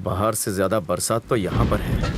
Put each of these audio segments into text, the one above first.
बाहर से ज्यादा बरसात तो यहाँ पर है।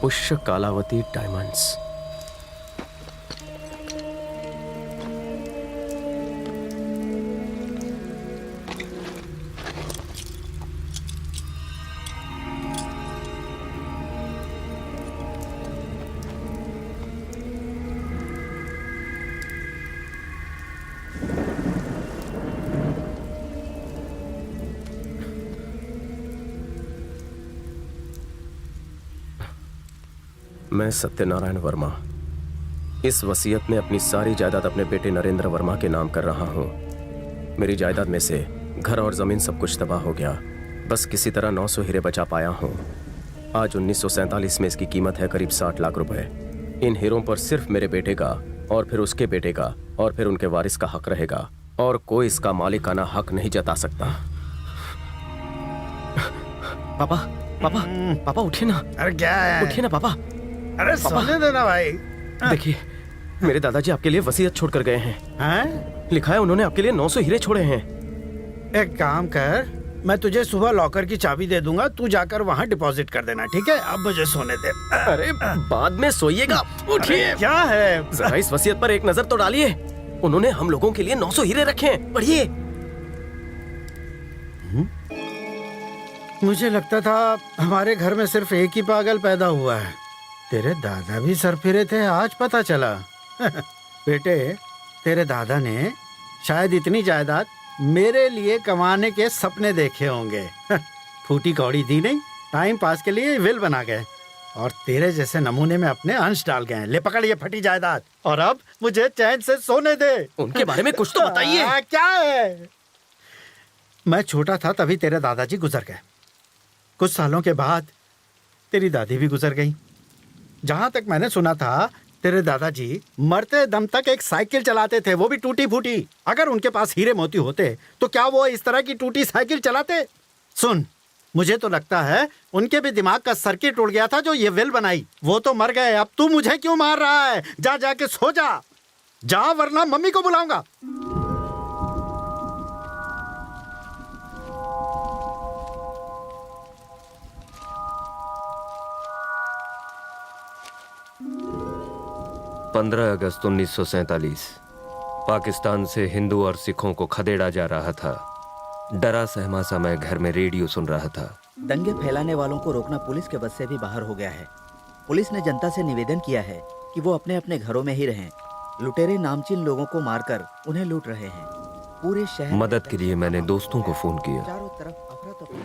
पुष्य कालावती डायमंड्स। मैं सत्यनारायण वर्मा इस वसीयत में अपनी सारी जायदाद अपने बेटे नरेंद्र वर्मा के नाम कर रहा हूं। मेरी जायदाद में से घर और जमीन सब कुछ तबाह हो गया। बस किसी तरह 900 हीरे बचा पाया हूं। आज 1947 में इसकी कीमत है करीब 60 लाख रुपए। इन हीरों पर सिर्फ मेरे बेटे का और फिर उसके बेटे का और फिर उनके वारिस का हक रहेगा और कोई इसका मालिकाना हक नहीं जता सकता। पापा पापा पापा उठिए ना। अरे क्या है? उठिए ना पापा। अरे सोने देना भाई। देखिए मेरे दादाजी आपके लिए वसीयत छोड़ कर गए हैं। हैं? लिखा है उन्होंने आपके लिए 900 हीरे छोड़े हैं। एक काम कर, मैं तुझे सुबह लॉकर की चाबी दे दूंगा, तू जाकर वहाँ डिपॉजिट कर देना, ठीक है? अब मुझे सोने दे। अरे बाद में सोइएगा। उठिए। क्या है? जरा इस वसीयत पर एक नजर तो डालिए। उन्होंने हम लोगों के लिए 900 हीरे रखे हैं। पढ़िए। मुझे लगता था हमारे घर में सिर्फ एक ही पागल पैदा हुआ है। तेरे दादा भी सरफिरे थे, आज पता चला। बेटे, तेरे दादा ने शायद इतनी जायदाद मेरे लिए कमाने के सपने देखे होंगे। फूटी कौड़ी दी नहीं, टाइम पास के लिए विल बना गए और तेरे जैसे नमूने में अपने अंश डाल गए। ले पकड़ ये फटी जायदाद और अब मुझे चैन से सोने दे। उनके बारे में कुछ तो बताइए। क्या है? मैं छोटा था तभी तेरे दादाजी गुजर गए। कुछ सालों के बाद तेरी दादी भी गुजर गई। जहां तक मैंने सुना था तेरे दादाजी मरते दम तक एक साइकिल चलाते थे, वो भी टूटी फूटी। अगर उनके पास हीरे मोती होते तो क्या वो इस तरह की टूटी साइकिल चलाते? सुन, मुझे तो लगता है उनके भी दिमाग का सर्किट उड़ गया था जो ये विल बनाई। वो तो मर गए, अब तू मुझे क्यों मार रहा है? जा जाके सो जा वरना मम्मी को बुलाऊंगा। अगस्त 1947 पाकिस्तान से हिंदू और सिखों को खदेड़ा जा रहा था। डरा सहमा सा मैं घर में रेडियो सुन रहा था। दंगे फैलाने वालों को रोकना पुलिस के बस से भी बाहर हो गया है। पुलिस ने जनता से निवेदन किया है कि वो अपने अपने घरों में ही रहें। लुटेरे नामचीन लोगों को मारकर उन्हें लूट रहे हैं। पूरे शहर मदद के लिए मैंने दोस्तों को फोन किया। चारों तरफ अफरा-तफरी।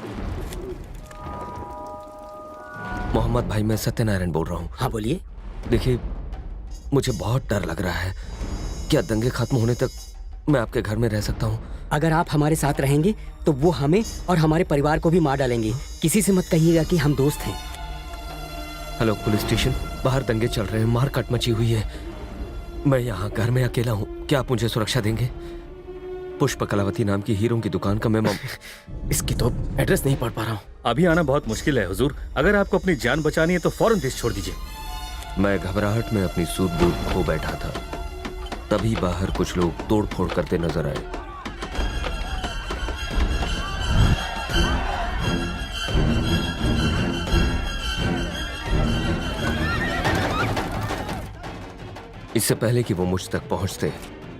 मोहम्मद भाई, मैं सत्यनारायण बोल रहा हूँ। हाँ बोलिए। देखिए, मुझे बहुत डर लग रहा है। क्या दंगे खत्म होने तक मैं आपके घर में रह सकता हूँ? अगर आप हमारे साथ रहेंगे तो वो हमें और हमारे परिवार को भी मार डालेंगे। किसी से मत कहिएगा कि हम दोस्त हैं। हेलो पुलिस स्टेशन, बाहर दंगे चल रहे हैं, मारकाट मची हुई है। मैं यहाँ घर में अकेला हूँ, क्या आप मुझे सुरक्षा देंगे? पुष्प कलावती नाम की हीरों की दुकान का मैं इसकी तो एड्रेस नहीं पढ़ पा रहा हूँ। अभी आना बहुत मुश्किल है हुजूर। अगर आपको अपनी जान बचानी है तो फौरन देश छोड़ दीजिए। मैं घबराहट में अपनी सूझबूझ खो बैठा था। तभी बाहर कुछ लोग तोड़फोड़ करते नजर आए। इससे पहले कि वो मुझ तक पहुंचते,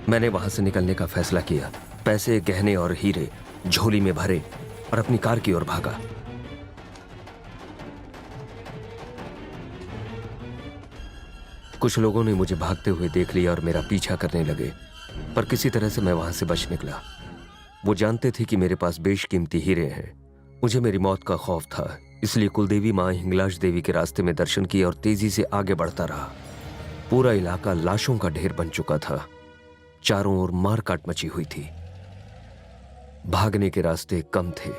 मैंने वहां से निकलने का फैसला किया। पैसे, गहने और हीरे झोली में भरे और अपनी कार की ओर भागा। कुछ लोगों ने मुझे भागते हुए देख लिया और मेरा पीछा करने लगे, पर किसी तरह से मैं वहां से बच निकला। वो जानते थे कि मेरे पास बेशकीमती हीरे हैं। मुझे मेरी मौत का खौफ था, इसलिए कुलदेवी मां हिंगलाज देवी के रास्ते में दर्शन किए और तेजी से आगे बढ़ता रहा। पूरा इलाका लाशों का ढेर बन चुका था। चारों ओर मारकाट मची हुई थी। भागने के रास्ते कम थे।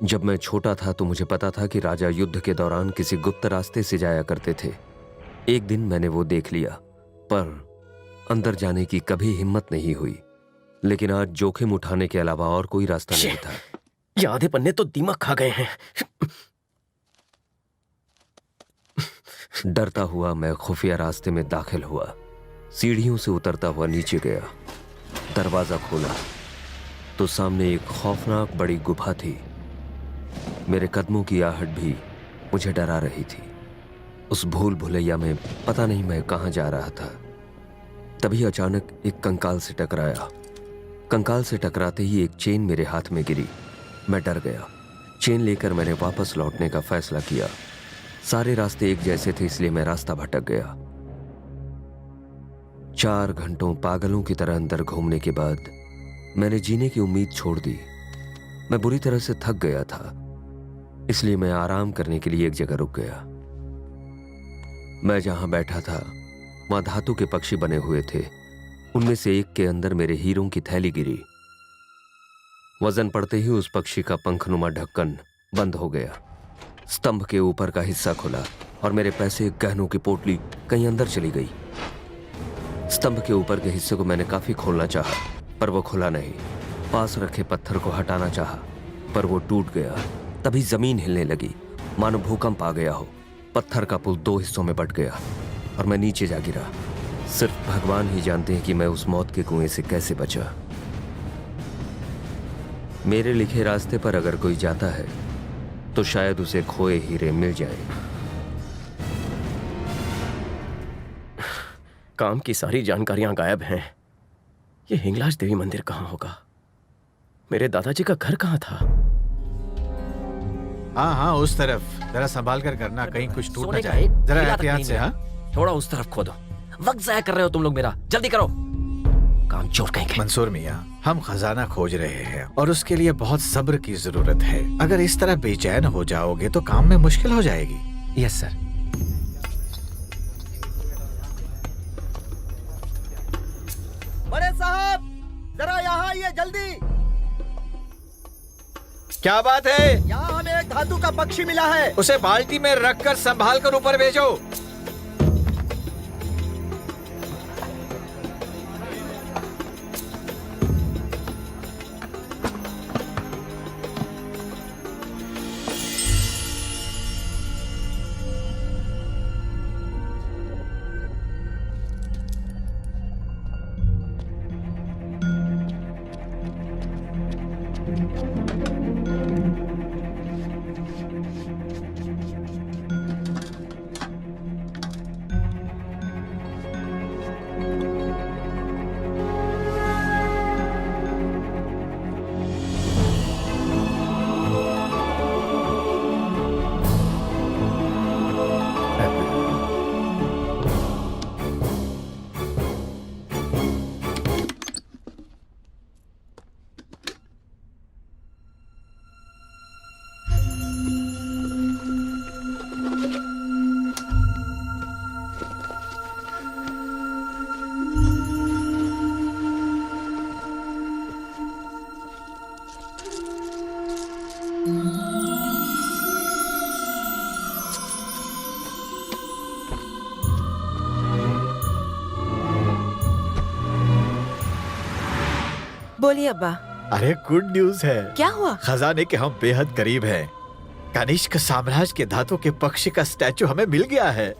जब मैं छोटा था तो मुझे पता था कि राजा युद्ध के दौरान किसी गुप्त रास्ते से जाया करते थे। एक दिन मैंने वो देख लिया, पर अंदर जाने की कभी हिम्मत नहीं हुई। लेकिन आज जोखिम उठाने के अलावा और कोई रास्ता नहीं था। ये आधे पन्ने तो दिमाग खा गए हैं। डरता हुआ मैं खुफिया रास्ते में दाखिल हुआ। सीढ़ियों से उतरता हुआ नीचे गया। दरवाजा खोला तो सामने एक खौफनाक बड़ी गुफा थी। मेरे कदमों की आहट भी मुझे डरा रही थी। उस भूल भुलैया में पता नहीं मैं कहां जा रहा था। तभी अचानक एक कंकाल से टकराया। कंकाल से टकराते ही एक चेन मेरे हाथ में गिरी। मैं डर गया। चेन लेकर मैंने वापस लौटने का फैसला किया। सारे रास्ते एक जैसे थे, इसलिए मैं रास्ता भटक गया। 4 घंटों पागलों की तरह अंदर घूमने के बाद मैंने जीने की उम्मीद छोड़ दी। मैं बुरी तरह से थक गया था, इसलिए मैं आराम करने के लिए एक जगह रुक गया। मैं जहां बैठा था वहां धातु के पक्षी बने हुए थे। उनमें से एक के अंदर मेरे हीरों की थैली गिरी। वजन पड़ते ही उस पक्षी का पंखनुमा ढक्कन बंद हो गया। स्तंभ के ऊपर का हिस्सा खुला और मेरे पैसे, गहनों की पोटली कहीं अंदर चली गई। स्तंभ के ऊपर के हिस्से को मैंने काफी खोलना चाहा, पर वो खुला नहीं। पास रखे पत्थर को हटाना चाहा, पर वो टूट गया। तभी जमीन हिलने लगी, मानो भूकंप आ गया हो। पत्थर का पुल 2 हिस्सों में बट गया और मैं नीचे जा गिरा। सिर्फ भगवान ही जानते हैं कि मैं उस मौत के कुएं से कैसे बचा। मेरे लिखे रास्ते पर अगर कोई जाता है तो शायद उसे खोए हीरे मिल जाए। काम की सारी जानकारियां गायब हैं। ये हिंगलाज देवी मंदिर कहाँ होगा? मेरे दादाजी का घर कहाँ था? हाँ हाँ, उस तरफ। जरा संभाल कर करना, कहीं कुछ टूट ना सोने का जाए। एक जरा हीरा तक एहतियात नहीं से। मिला। हाँ, थोड़ा उस तरफ खोदो। वक्त जाया कर रहे हो तुम लोग मेरा। जल्दी करो, काम चोर कहेंगे। मंसूर मियाँ, हम खजाना खोज रहे हैं और उसके लिए बहुत सब्र की जरूरत है। अगर इस तरह बेचैन हो जाओगे तो काम में मुश्किल हो जाएगी। Yes sir. बड़े साहब, जरा यहाँ आइए जल्दी। क्या बात है? यहाँ हमें एक धातु का पक्षी मिला है। उसे बाल्टी में रखकर संभाल कर ऊपर भेजो। बोलिए अब्बा। अरे गुड न्यूज है। क्या हुआ? खजाने के हम बेहद करीब हैं। कनिष्क साम्राज्य के धातु के पक्षी का स्टैचू हमें मिल गया है।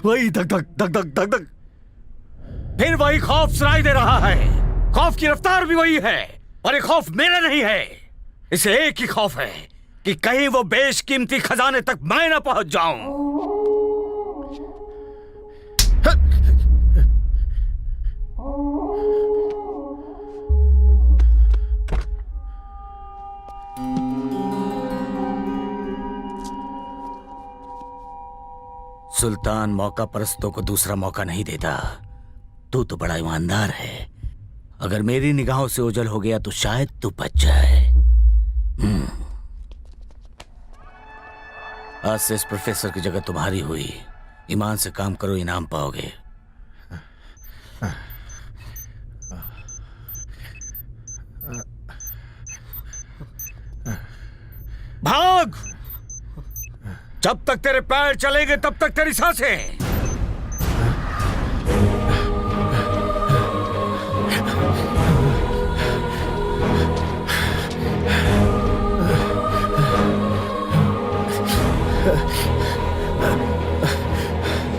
वही धक धक धक धक धक धक, फिर वही खौफ सुनाई दे रहा है। खौफ की रफ्तार भी वही है, और ये खौफ मेरा नहीं है। इसे एक ही खौफ है कि कहीं वो बेशकीमती खजाने तक मैं ना पहुंच जाऊं। सुल्तान मौका परस्तों को दूसरा मौका नहीं देता। तू तो बड़ा ईमानदार है। अगर मेरी निगाहों से ओझल हो गया तो शायद तू बच जाए। आज से इस प्रोफेसर की जगह तुम्हारी हुई। ईमान से काम करो, इनाम पाओगे। भाग! जब तक तेरे पैर चलेंगे तब तक तेरी सांसें।